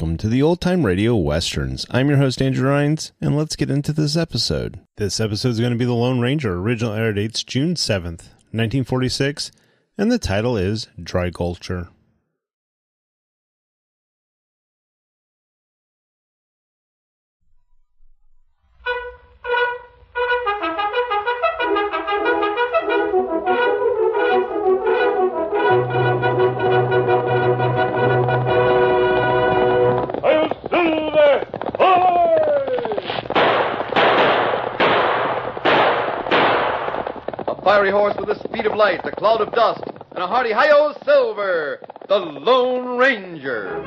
welcome to the Old Time Radio Westerns. I'm your host, Andrew Rhines, and let's get into this episode. This episode is going to be The Lone Ranger. Original air date's June 7th, 1946, and the title is Dry-gulcher. Fiery horse with the speed of light, a cloud of dust, and a hearty hi-yo Silver, the Lone Ranger.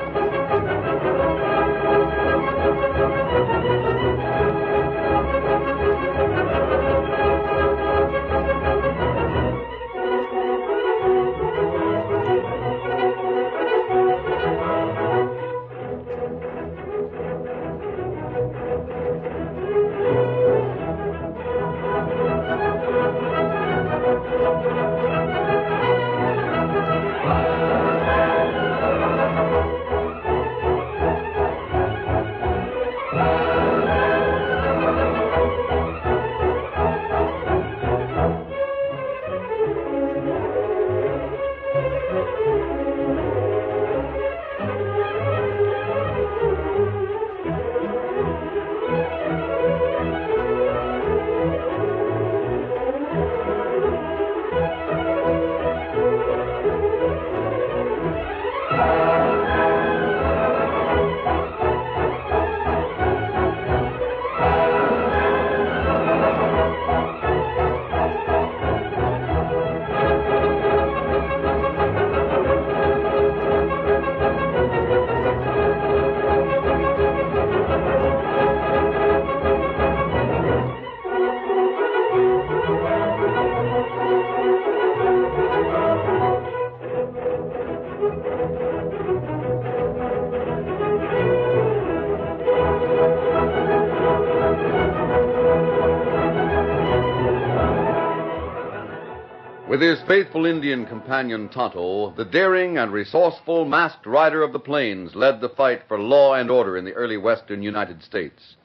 With his faithful Indian companion Tonto, the daring and resourceful masked rider of the plains led the fight for law and order in the early western United States.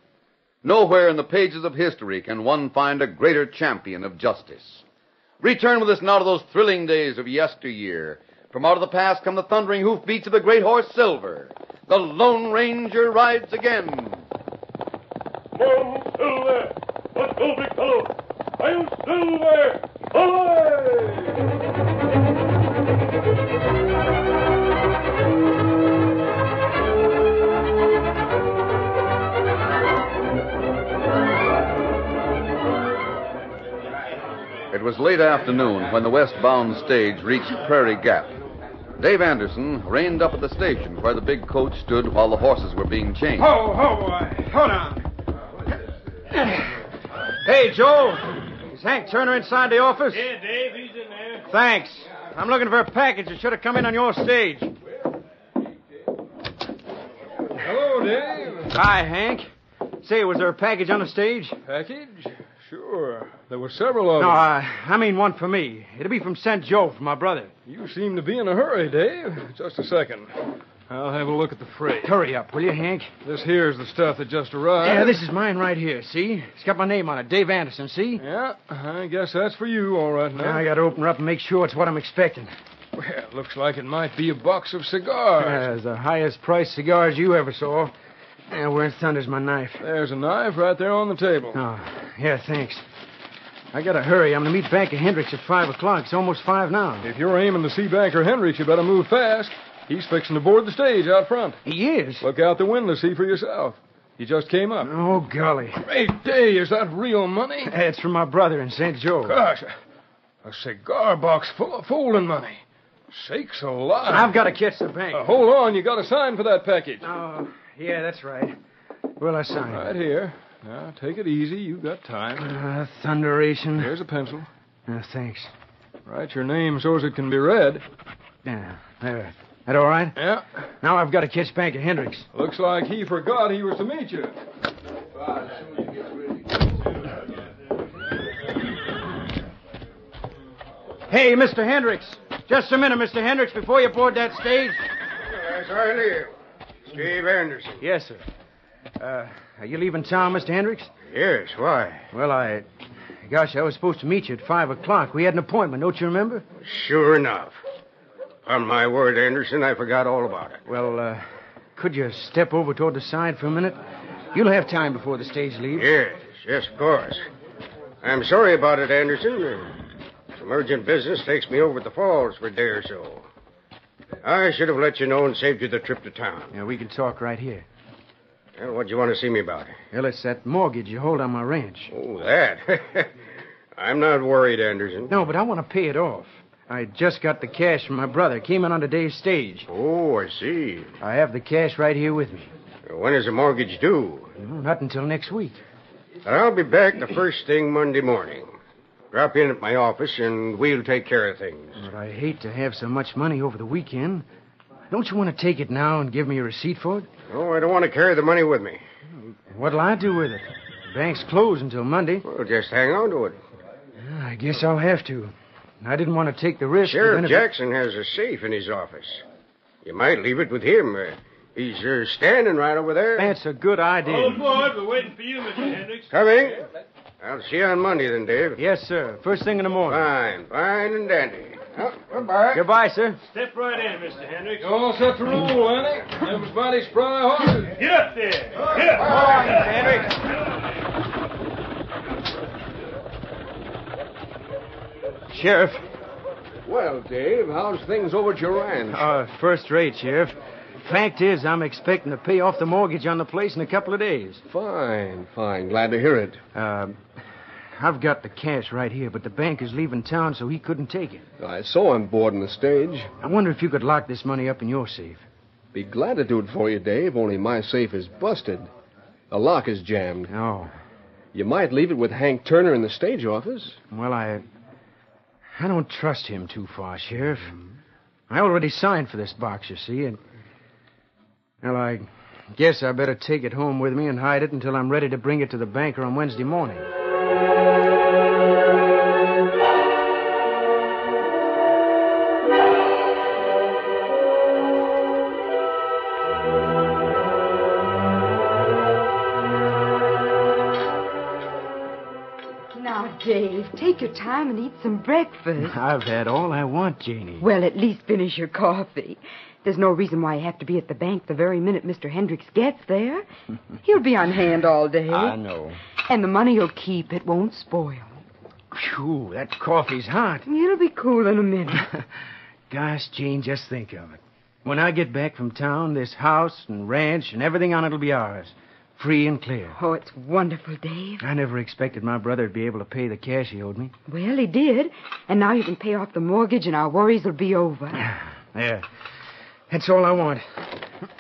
Nowhere in the pages of history can one find a greater champion of justice. Return with us now to those thrilling days of yesteryear. From out of the past come the thundering hoofbeats of the great horse Silver. The Lone Ranger rides again. Whoa, Silver! Let's go, big fellow! I'm Silver! It was late afternoon when the westbound stage reached Prairie Gap. Dave Anderson reined up at the station where the big coach stood while the horses were being changed. Ho, boy. Hold on. Hey, Joe. Is Hank Turner inside the office? Yeah, Dave, he's in there. Thanks. I'm looking for a package that should have come in on your stage. Hello, Dave. Hi, Hank. Say, was there a package on the stage? Package? Sure. There were several of No, them. I mean one for me. It'll be from St. Joe for my brother. You seem to be in a hurry, Dave. Just a second. I'll have a look at the freight. Hurry up, will you, Hank? This here's the stuff that just arrived. Yeah, this is mine right here, see? It's got my name on it, Dave Anderson, see? Yeah, I guess that's for you, all right now. Now I gotta open her up and make sure it's what I'm expecting. Well, looks like it might be a box of cigars. The highest priced cigars you ever saw. Where in thunder's my knife? There's a knife right there on the table. Oh, yeah, thanks. I gotta hurry. I'm gonna meet Banker Hendricks at 5 o'clock. It's almost 5 now. If you're aiming to see Banker Hendricks, you better move fast. He's fixing to board the stage out front. He is? Look out the window, see for yourself. He just came up. Oh, golly. Great day. Is that real money? It's from my brother in St. Joe. Gosh, a cigar box full of folding money. Sakes alive. I've got to catch the bank. Hold on. You got to sign for that package. Oh, yeah, that's right. Will I sign? Right here. Now, take it easy. You got time. Thunderation. Here's a pencil. Thanks. Write your name so's it can be read. Yeah, there. That all right? Yeah. Now I've got to catch Banker Hendricks. Looks like he forgot he was to meet you. Hey, Mr. Hendricks. Just a minute, Mr. Hendricks, before you board that stage. That's right here. Dave Anderson. Yes, sir. Are you leaving town, Mr. Hendricks? Yes, why? Well, Gosh, I was supposed to meet you at 5 o'clock. We had an appointment, don't you remember? Sure enough. On my word, Anderson, I forgot all about it. Well, could you step over toward the side for a minute? You'll have time before the stage leaves. Yes, of course. I'm sorry about it, Anderson. Some urgent business takes me over to the falls for a day or so. I should have let you know and saved you the trip to town. Yeah, we can talk right here. Well, what do you want to see me about? Well, it's that mortgage you hold on my ranch. Oh, that. I'm not worried, Anderson. No, but I want to pay it off. I just got the cash from my brother. Came in on today's stage. Oh, I see. I have the cash right here with me. When is the mortgage due? Not until next week. I'll be back the first thing Monday morning. Drop in at my office and we'll take care of things. But I hate to have so much money over the weekend. Don't you want to take it now and give me a receipt for it? Oh, I don't want to carry the money with me. What'll I do with it? The bank's closed until Monday. Well, just hang on to it. I guess I'll have to. I didn't want to take the risk. Sheriff Jackson has a safe in his office. You might leave it with him. He's standing right over there. That's a good idea. All aboard. We're waiting for you, Mr. Hendricks. Coming. I'll see you on Monday then, Dave. Yes, sir. First thing in the morning. Fine and dandy. Oh, goodbye. Goodbye, sir. Step right in, Mr. Hendricks. You all set to roll, Annie? Them mighty spry horses. Get up there. Get up. All right, Hendricks. Sheriff. Well, Dave, how's things over at your ranch? First rate, Sheriff. Fact is, I'm expecting to pay off the mortgage on the place in a couple of days. Fine. Glad to hear it. I've got the cash right here, but the bank is leaving town, so he couldn't take it. I saw him boarding the stage. I wonder if you could lock this money up in your safe. Be glad to do it for you, Dave, only my safe is busted. The lock is jammed. Oh. You might leave it with Hank Turner in the stage office. Well, I don't trust him too far, Sheriff. I already signed for this box, you see, and... Well, I guess I better take it home with me and hide it until I'm ready to bring it to the banker on Wednesday morning. Now, Dave, take your time and eat some breakfast. I've had all I want, Janie. Well, at least finish your coffee. There's no reason why you have to be at the bank the very minute Mr. Hendricks gets there. He'll be on hand all day. I know. And the money he'll keep, it won't spoil. Phew, that coffee's hot. It'll be cool in a minute. Gosh, Jane, just think of it. When I get back from town, this house and ranch and everything on it will be ours. Free and clear. Oh, it's wonderful, Dave. I never expected my brother to be able to pay the cash he owed me. Well, he did. And now you can pay off the mortgage and our worries will be over. There. That's all I want.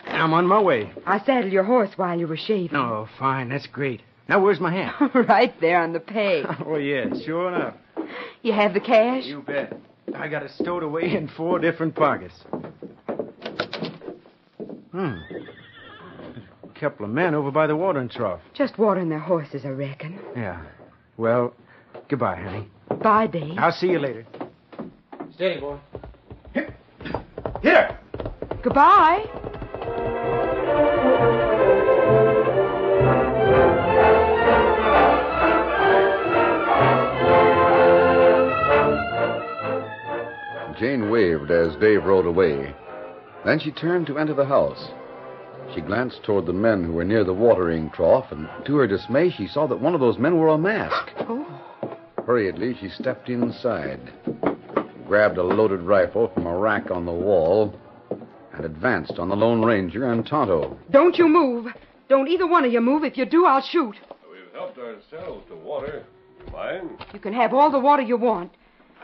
I'm on my way. I saddled your horse while you were shaving. Oh, fine. That's great. Now, where's my hat? Right there on the peg. Oh, yeah, sure enough. You have the cash? You bet. I got it stowed away in 4 different pockets. A couple of men over by the watering trough. Just watering their horses, I reckon. Yeah. Well, goodbye, honey. Bye, Dave. I'll see you later. Steady, boy. Here! Goodbye. Jane waved as Dave rode away. Then she turned to enter the house. She glanced toward the men who were near the watering trough, and to her dismay, she saw that one of those men wore a mask. Oh. Hurriedly, she stepped inside, grabbed a loaded rifle from a rack on the wall, and advanced on the Lone Ranger and Tonto. Don't you move. Don't either one of you move. If you do, I'll shoot. We've helped ourselves to water. Mind? You can have all the water you want.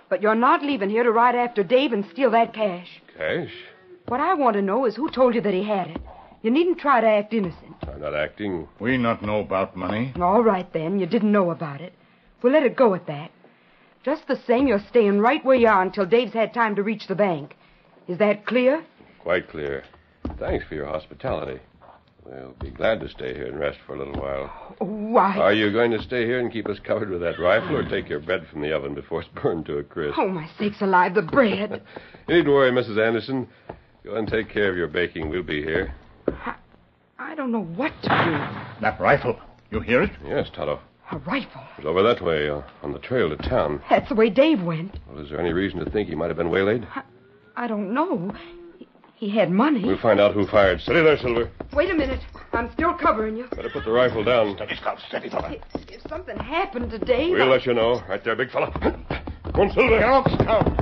But you're not leaving here to ride after Dave and steal that cash. Cash? What I want to know is who told you that he had it. You needn't try to act innocent. I'm not acting. We not know about money. All right, then. You didn't know about it. We'll let it go at that. Just the same, you're staying right where you are until Dave's had time to reach the bank. Is that clear? Quite clear. Thanks for your hospitality. We'll be glad to stay here and rest for a little while. Why? Are you going to stay here and keep us covered with that rifle, or take your bread from the oven before it's burned to a crisp? Oh, my sakes alive, the bread. You needn't worry, Mrs. Anderson. Go and take care of your baking. We'll be here. don't know what to do. That rifle. You hear it? Yes, Tonto. A rifle. It was over that way, on the trail to town. That's the way Dave went. Well, is there any reason to think he might have been waylaid? I don't know. He had money. We'll find out who fired. Steady there, Silver. Wait a minute. I'm still covering you. Better put the rifle down. Steady, Scout. Steady, fella. If something happened to Dave... We'll let you know. Right there, big fella. Come on, Silver. Get up, Scout.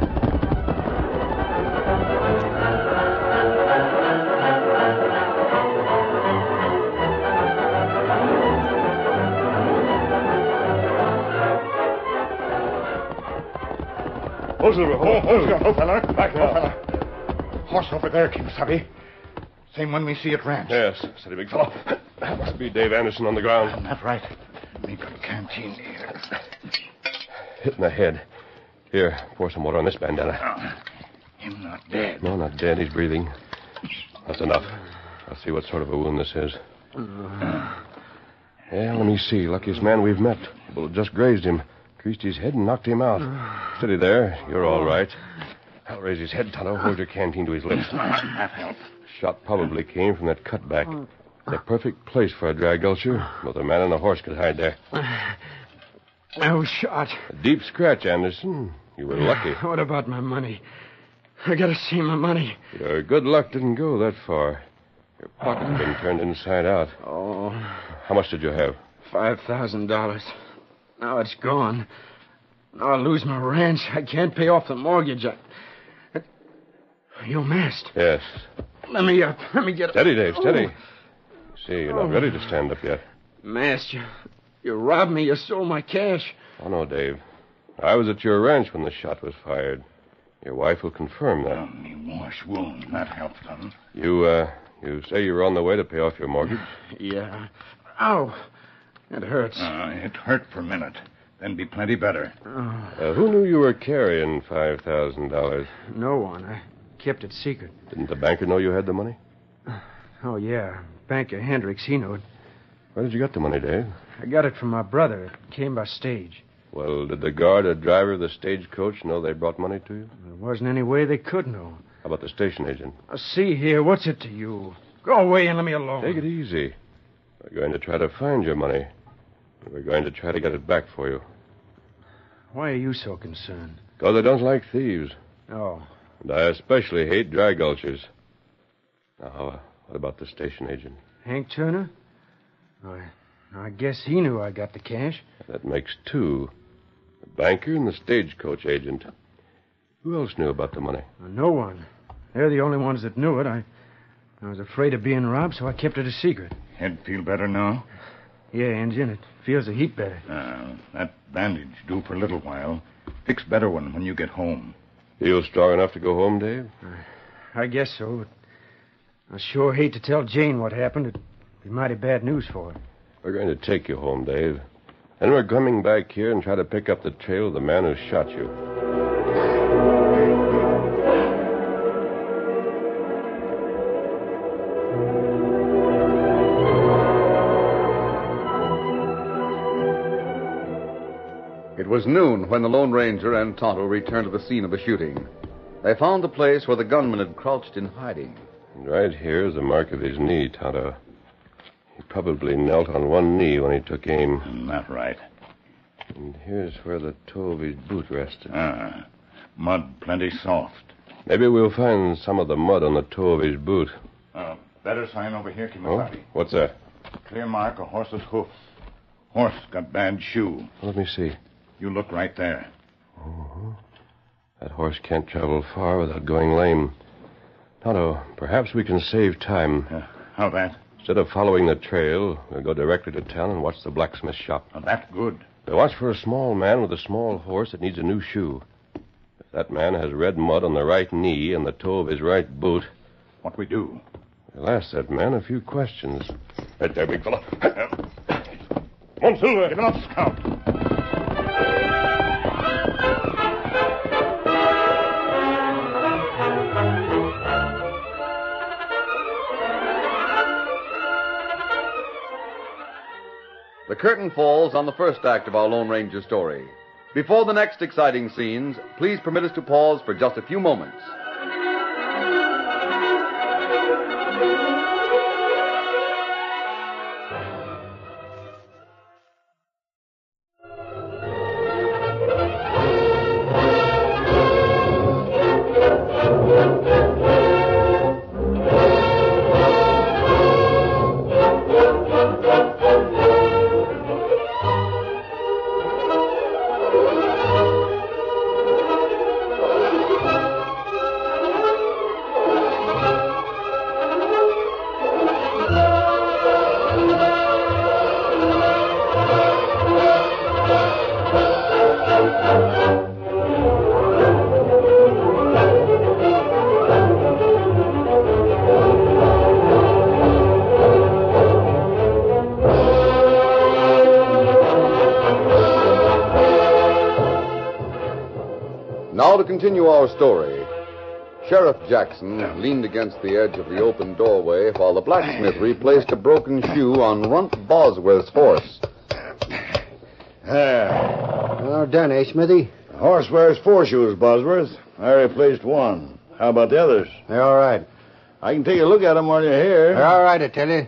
Oh, Silver. Oh, fella. Back now. Oh, fella. Horse over there, Kimasabi. Same one we see at ranch. Yes, steady, big fella. That must be Dave Anderson on the ground. That's right. Me got canteen here. Hit in the head. Here, pour some water on this bandana. Him not dead. No, not dead. He's breathing. That's enough. I'll see what sort of a wound this is. Yeah, let me see. Luckiest man we've met. The bullet just grazed him. Creased his head and knocked him out. Steady there. You're all right. I'll raise his head, Tonto. Hold your canteen to his lips. That helps. Shot probably came from that cutback. The perfect place for a dry-gulcher. Both a man and a horse could hide there. No shot. A deep scratch, Anderson. You were lucky. What about my money? I gotta see my money. Your good luck didn't go that far. Your pocket's been turned inside out. Oh, How much did you have? $5,000. Now it's gone. Now I'll lose my ranch. I can't pay off the mortgage. You're masked. Yes. Let me get... Steady, Dave, steady. Oh. See, you're not ready to stand up yet. Masked, you robbed me. You stole my cash. Oh, no, Dave. I was at your ranch when the shot was fired. Your wife will confirm that. Me wash wound. That helps, son. You say you were on the way to pay off your mortgage? Yeah. Ow. It hurts. It hurt for a minute. Then be plenty better. Who knew you were carrying $5,000? No one. I kept it secret. Didn't the banker know you had the money? Oh, yeah. Banker Hendricks, he knew it. Where did you get the money, Dave? I got it from my brother. It came by stage. Well, did the guard or driver of the stagecoach know they brought money to you? There wasn't any way they could know. How about the station agent? See here, what's it to you? Go away and let me alone. Take it easy. We're going to try to find your money. We're going to try to get it back for you. Why are you so concerned? Because I don't like thieves. Oh. And I especially hate dry-gulchers. Now, what about the station agent? Hank Turner? I guess he knew I got the cash. That makes two. The banker and the stagecoach agent. Who else knew about the money? No one. They're the only ones that knew it. I was afraid of being robbed, so I kept it a secret. Head feel better now? Yeah, Injun, it feels a heap better. That bandage do for a little while. Fix better one when you get home. Feel strong enough to go home, Dave? I guess so, but I sure hate to tell Jane what happened. It'd be mighty bad news for her. We're going to take you home, Dave. Then we're coming back here and try to pick up the trail of the man who shot you. It was noon when the Lone Ranger and Tonto returned to the scene of the shooting. They found the place where the gunman had crouched in hiding. And right here is the mark of his knee, Tonto. He probably knelt on one knee when he took aim. That right. And here's where the toe of his boot rested. Mud plenty soft. Maybe we'll find some of the mud on the toe of his boot. Better sign over here, Oh, Kimasabi. what's that? Clear mark of horse's hoofs. Horse got bad shoe. Let me see. You look right there. That horse can't travel far without going lame. Tonto, perhaps we can save time. How that? Instead of following the trail, we'll go directly to town and watch the blacksmith shop. That's good. We'll watch for a small man with a small horse that needs a new shoe. If that man has red mud on the right knee and the toe of his right boot, What we do? we'll ask that man a few questions. Right there, big fella. Come on, Silver. Get up, Scout. The curtain falls on the first act of our Lone Ranger story. Before the next exciting scenes, please permit us to pause for just a few moments. Now to continue our story. Sheriff Jackson leaned against the edge of the open doorway while the blacksmith replaced a broken shoe on Runt Bosworth's horse. There. All done, eh, Smithy? The horse wears 4 shoes, Bosworth. I replaced 1. How about the others? They're all right. I can take a look at them while you're here. They're all right, I tell you.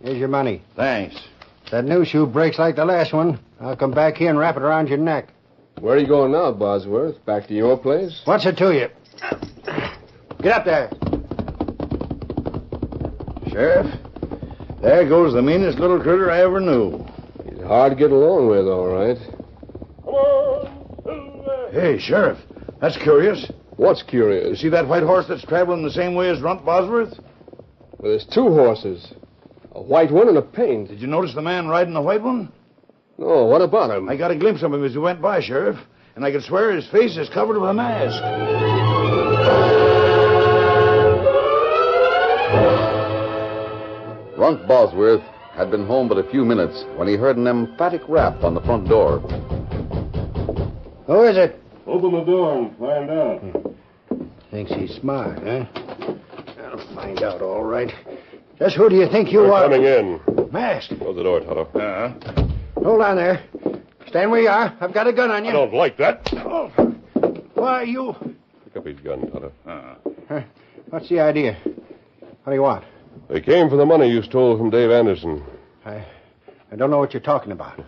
Here's your money. Thanks. If that new shoe breaks like the last one, I'll come back here and wrap it around your neck. Where are you going now, Bosworth? Back to your place? What's it to you? Get up there. Sheriff, there goes the meanest little critter I ever knew. He's hard to get along with, all right. Hey, Sheriff, that's curious. What's You curious? see that white horse that's traveling the same way as Runt Bosworth? Well, there's 2 horses. A white one and a paint. Did you notice the man riding the white one? No, what about him? I got a glimpse of him as he went by, Sheriff, and I could swear his face is covered with a mask. Runt Bosworth had been home but a few minutes when he heard an emphatic rap on the front door. Who is it? Open the door and find out. Thinks he's smart, huh? I'll find out, all right. Just who do you think you are? Coming in. Masked. Close the door, Toto. Hold on there. Stand where you are. I've got a gun on you. I don't like that. Oh. Why, you... Pick up his gun, Toto. What's the idea? What do you want? They came for the money you stole from Dave Anderson. I don't know what you're talking about.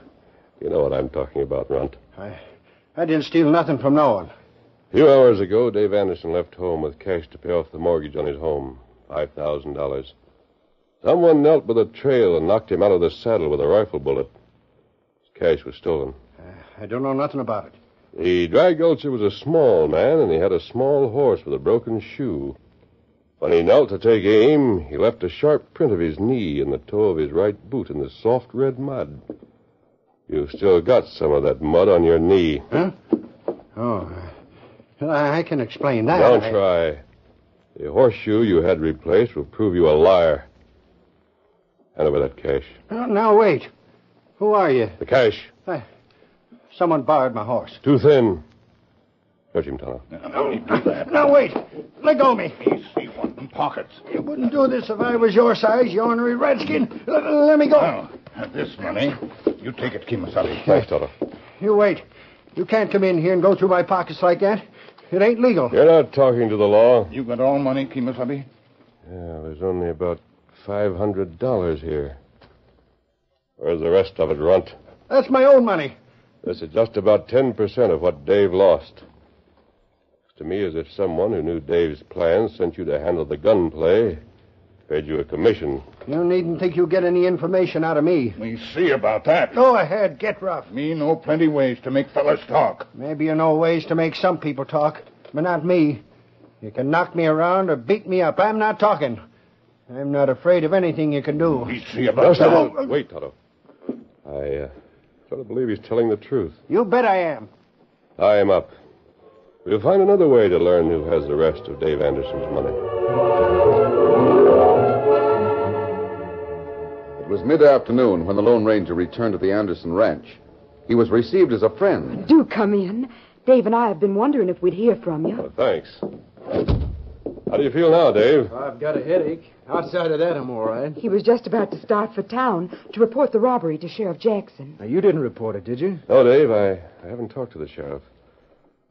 You know what I'm talking about, Runt. I didn't steal nothing from no one. A few hours ago, Dave Anderson left home with cash to pay off the mortgage on his home. $5,000. Someone knelt by the trail and knocked him out of the saddle with a rifle bullet. His cash was stolen. I don't know nothing about it. The Dry-gulcher was a small man, and he had a small horse with a broken shoe. When he knelt to take aim, he left a sharp print of his knee and the toe of his right boot in the soft red mud. You've still got some of that mud on your knee. Huh? Oh, I can explain that. Don't try. The horseshoe you had replaced will prove you a liar. Hand over that cash. Now, wait. Who are you? The cash. Someone borrowed my horse. Too thin. Search him, Tonto. Now, wait. Let go of me. See what in pockets. You wouldn't do this if I was your size, you ornery redskin. Let me go. Now, this money, you take it, Kimasabi. Thanks, Tonto. You wait. You can't come in here and go through my pockets like that. It ain't legal. You're not talking to the law. You got all money, Kimasabi? Yeah, there's only about $500 here. Where's the rest of it, Runt? That's my own money. This is just about 10% of what Dave lost. Looks to me as if someone who knew Dave's plans sent you to handle the gunplay, paid you a commission. You needn't think you'll get any information out of me. We see about that. Go ahead, get rough. Me know plenty ways to make fellas talk. Maybe you know ways to make some people talk, but not me. You can knock me around or beat me up. I'm not talking. I'm not afraid of anything you can do. We see about that. Wait, Toto. I sort of believe he's telling the truth. You bet I am. Tie him up. We'll find another way to learn who has the rest of Dave Anderson's money. It was mid-afternoon when the Lone Ranger returned to the Anderson ranch. He was received as a friend. Do come in. Dave and I have been wondering if we'd hear from you. Oh, thanks. How do you feel now, Dave? I've got a headache. Outside of that, I'm all right. He was just about to start for town to report the robbery to Sheriff Jackson. Now, you didn't report it, did you? No, Dave, I haven't talked to the sheriff.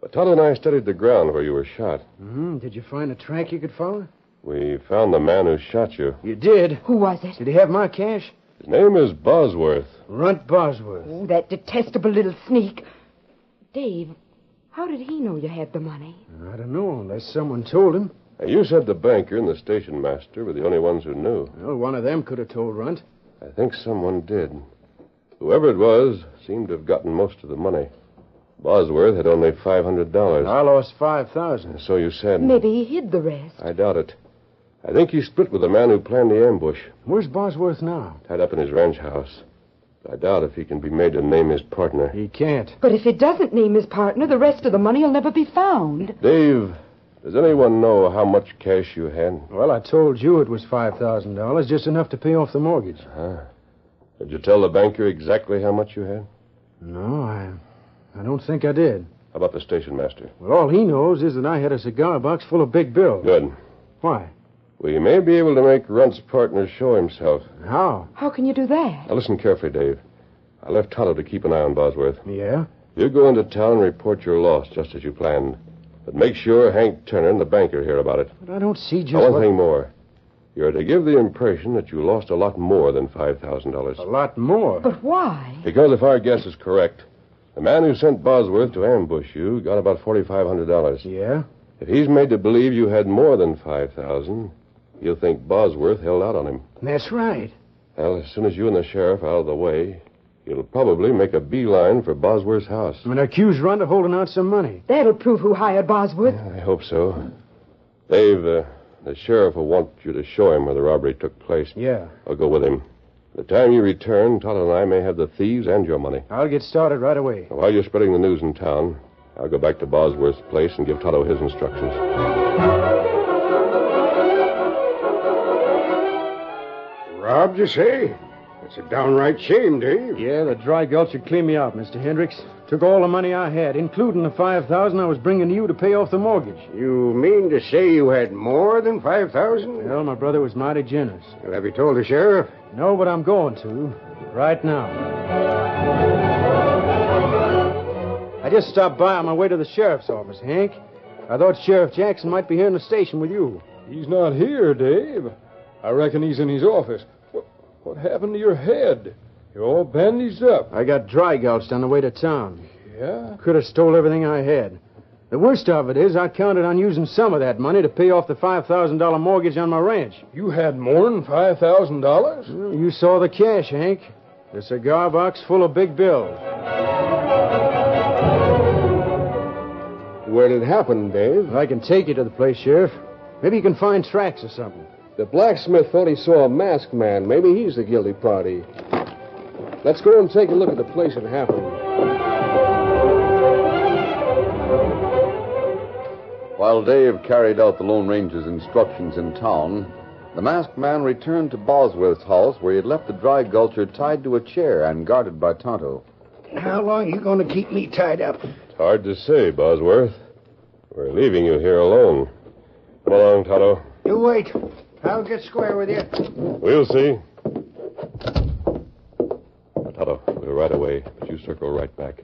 But Tonto and I studied the ground where you were shot. Mm-hmm. Did you find a track you could follow? We found the man who shot you. You did? Who was it? Did he have my cash? His name is Bosworth. Runt Bosworth. Oh, that detestable little sneak. Dave, how did he know you had the money? I don't know, unless someone told him. Now, you said the banker and the station master were the only ones who knew. Well, one of them could have told Runt. I think someone did. Whoever it was seemed to have gotten most of the money. Bosworth had only $500. I lost $5,000. So you said. Maybe he hid the rest. I doubt it. I think he split with the man who planned the ambush. Where's Bosworth now? Tied up in his ranch house. I doubt if he can be made to name his partner. He can't. But if it doesn't name his partner, the rest of the money will never be found. Dave, does anyone know how much cash you had? Well, I told you it was $5,000, just enough to pay off the mortgage. Did you tell the banker exactly how much you had? No, I don't think I did. How about the station master? Well, all he knows is that I had a cigar box full of big bills. Good. Why? We may be able to make Runt's partner show himself. How? How can you do that? Now, listen carefully, Dave. I left Tonto to keep an eye on Bosworth. Yeah? You go into town and report your loss, just as you planned. But make sure Hank Turner and the banker hear about it. But I don't see just One what... thing more. You're to give the impression that you lost a lot more than $5,000. A lot more? But why? Because if our guess is correct, the man who sent Bosworth to ambush you got about $4,500. Yeah? If he's made to believe you had more than $5,000, he'll think Bosworth held out on him. That's right. Well, as soon as you and the sheriff are out of the way, he'll probably make a beeline for Bosworth's house. And accuse Runt of holding out some money. That'll prove who hired Bosworth. I hope so. Dave, the sheriff will want you to show him where the robbery took place. Yeah. I'll go with him. By the time you return, Tonto and I may have the thieves and your money. I'll get started right away. While you're spreading the news in town, I'll go back to Bosworth's place and give Tonto his instructions. Robbed, you say? It's a downright shame, Dave. Yeah, the Dry-gulcher cleaned me out, Mr. Hendricks. Took all the money I had, including the $5,000 I was bringing to you to pay off the mortgage. You mean to say you had more than $5,000? Well, my brother was mighty generous. Well, have you told the sheriff? No, but I'm going to. Right now. I just stopped by on my way to the sheriff's office, Hank. I thought Sheriff Jackson might be here in the station with you. He's not here, Dave. I reckon he's in his office. What happened to your head? You're all bandaged up. I got dry-gulched on the way to town. Yeah? Could have stole everything I had. The worst of it is I counted on using some of that money to pay off the $5,000 mortgage on my ranch. You had more than $5,000? Well, you saw the cash, Hank. The cigar box full of big bills. Where did it happen, Dave? I can take you to the place, Sheriff. Maybe you can find tracks or something. The blacksmith thought he saw a masked man. Maybe he's the guilty party. Let's go and take a look at the place it happened. While Dave carried out the Lone Ranger's instructions in town, the masked man returned to Bosworth's house where he had left the Dry-gulcher tied to a chair and guarded by Tonto. How long are you going to keep me tied up? It's hard to say, Bosworth. We're leaving you here alone. Come along, Tonto. You wait. I'll get square with you. We'll see. Now, Tonto, we're right away, but you circle right back.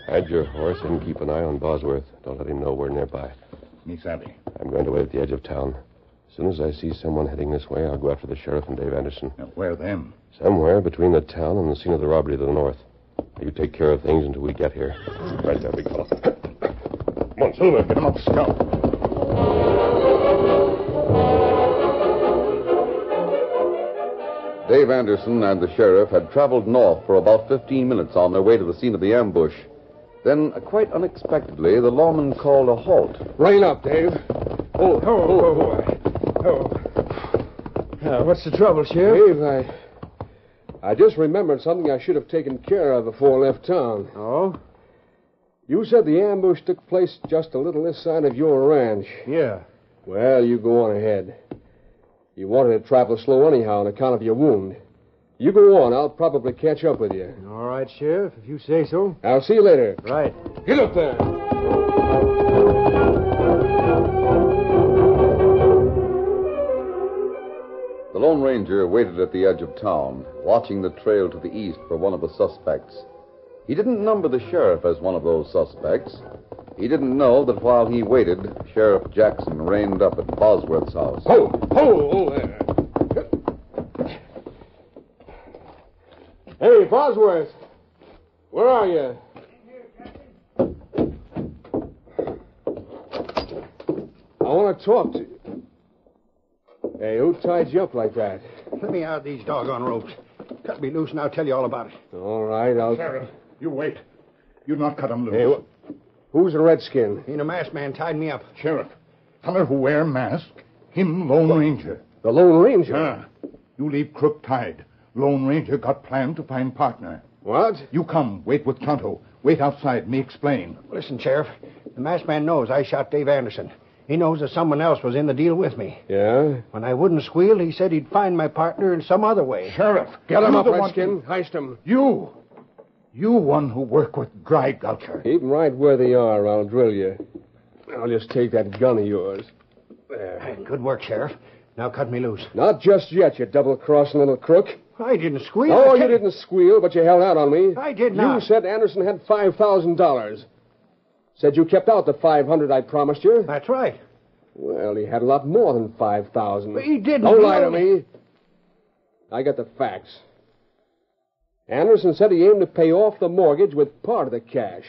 Hide your horse and keep an eye on Bosworth. Don't let him know we're nearby. Me savvy. I'm going to wait at the edge of town. As soon as I see someone heading this way, I'll go after the sheriff and Dave Anderson. Now, where them? Somewhere between the town and the scene of the robbery to the north. You take care of things until we get here. Right there, big fellow. Come on, Silver. Get him up, Scout. Dave Anderson and the sheriff had traveled north for about 15 minutes on their way to the scene of the ambush. Then, quite unexpectedly, the lawman called a halt. Rein up, Dave. Oh. What's the trouble, Sheriff? Dave, I just remembered something I should have taken care of before I left town. Oh? You said the ambush took place just a little this side of your ranch. Yeah. Well, you go on ahead. You wanted to travel slow anyhow on account of your wound. You go on. I'll probably catch up with you. All right, Sheriff, if you say so. I'll see you later. Right. Get up there. The Lone Ranger waited at the edge of town, watching the trail to the east for one of the suspects. He didn't number the sheriff as one of those suspects. He didn't know that while he waited, Sheriff Jackson reined up at Bosworth's house. Ho there. Hey, Bosworth. Where are you? I want to talk to you. Hey, who tied you up like that? Let me out of these doggone ropes. Cut me loose and I'll tell you all about it. All right, I'll... Sheriff, you wait. You not cut him loose. Hey, who's a redskin? Ain't a masked man tied me up. Sheriff, feller who wear mask, him Lone Ranger. The Lone Ranger? You leave crook tied. Lone Ranger got plan to find partner. What? You come, wait with Tonto. Wait outside, me explain. Listen, Sheriff. The masked man knows I shot Dave Anderson. He knows that someone else was in the deal with me. Yeah? When I wouldn't squeal, he said he'd find my partner in some other way. Sheriff, Get him you up, the redskin. Heist him. You You one who work with Dry-gulcher. Keep 'em right where they are, or I'll drill you. I'll just take that gun of yours. There. Good work, Sheriff. Now cut me loose. Not just yet, you double-crossing little crook. I didn't squeal. Oh, you didn't squeal, but you held out on me. I did not. You said Anderson had $5,000. Said you kept out the $500 I promised you. That's right. Well, he had a lot more than $5,000. But he didn't. Don't lie to me. I got the facts. Anderson said he aimed to pay off the mortgage with part of the cash.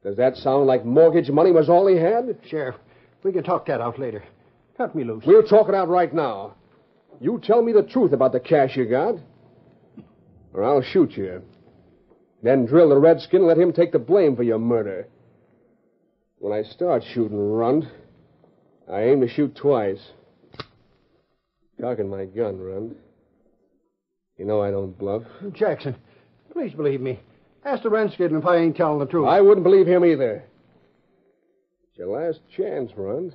Does that sound like mortgage money was all he had? Sheriff, we can talk that out later. Cut me loose. We'll talk it out right now. You tell me the truth about the cash you got, or I'll shoot you. Then drill the redskin and let him take the blame for your murder. When I start shooting, Runt, I aim to shoot twice. Cocking my gun, Runt. You know I don't bluff. Jackson, please believe me. Ask the redskin if I ain't telling the truth. I wouldn't believe him either. It's your last chance, Runt.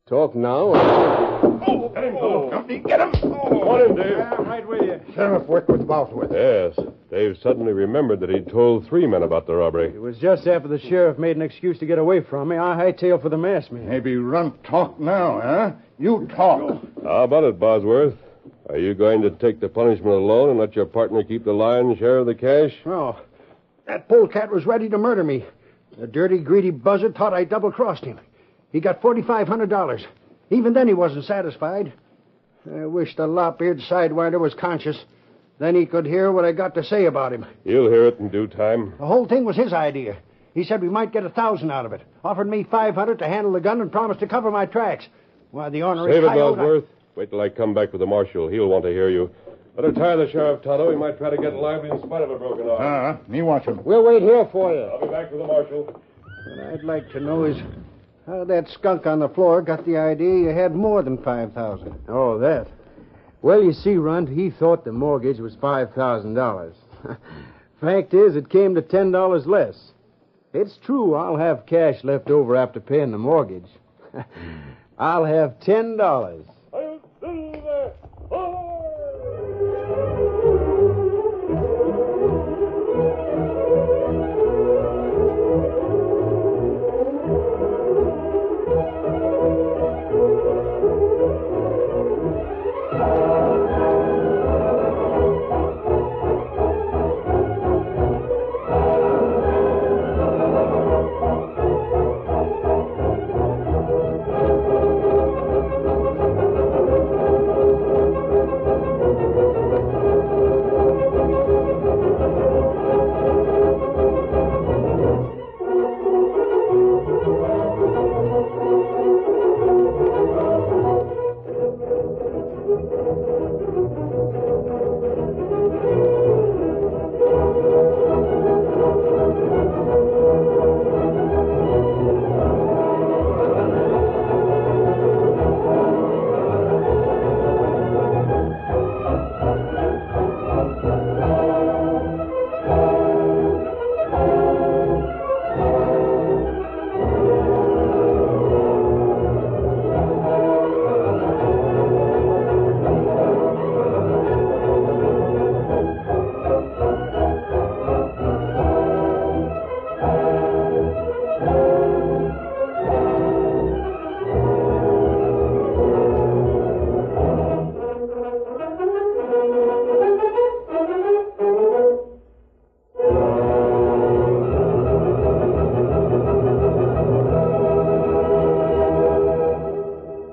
Talk now. Oh, get him, fellow company. Get him. Come on in, Dave. Right with you. Sheriff worked with Bosworth. Yes. Dave suddenly remembered that he'd told 3 men about the robbery. It was just after the sheriff made an excuse to get away from me. I hightailed for the masked man. Maybe Runt talk now, huh? You talk. How about it, Bosworth? Are you going to take the punishment alone and let your partner keep the lion's share of the cash? Oh, that polecat was ready to murder me. The dirty, greedy buzzard thought I double-crossed him. He got $4,500. Even then he wasn't satisfied. I wish the lop-eared sidewinder was conscious. Then he could hear what I got to say about him. You'll hear it in due time. The whole thing was his idea. He said we might get $1,000 out of it. Offered me $500 to handle the gun and promised to cover my tracks. Why, the ornery Save it, coyote... Bosworth. Wait till I come back with the marshal. He'll want to hear you. Better tie the sheriff, Tonto. He might try to get lively in spite of a broken arm. Me watch him. We'll wait here for you. I'll be back with the marshal. What I'd like to know is how that skunk on the floor got the idea you had more than $5,000. Oh, that. Well, you see, Runt, he thought the mortgage was $5,000. Fact is, it came to $10 less. It's true I'll have cash left over after paying the mortgage. I'll have $10.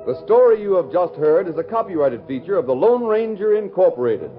The story you have just heard is a copyrighted feature of the Lone Ranger Incorporated.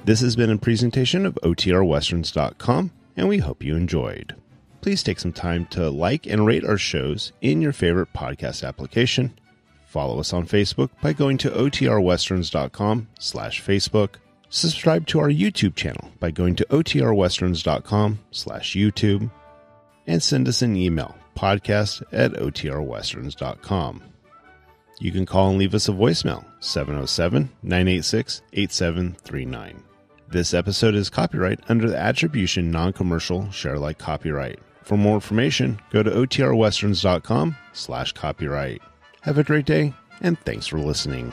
This has been a presentation of OTRWesterns.com, and we hope you enjoyed. Please take some time to like and rate our shows in your favorite podcast application. Follow us on Facebook by going to OTRWesterns.com/Facebook. Subscribe to our YouTube channel by going to otrwesterns.com/YouTube and send us an email, podcast@otrwesterns.com. You can call and leave us a voicemail, 707-986-8739. This episode is copyright under the Attribution Non-Commercial Share-alike copyright. For more information, go to otrwesterns.com/copyright. Have a great day, and thanks for listening.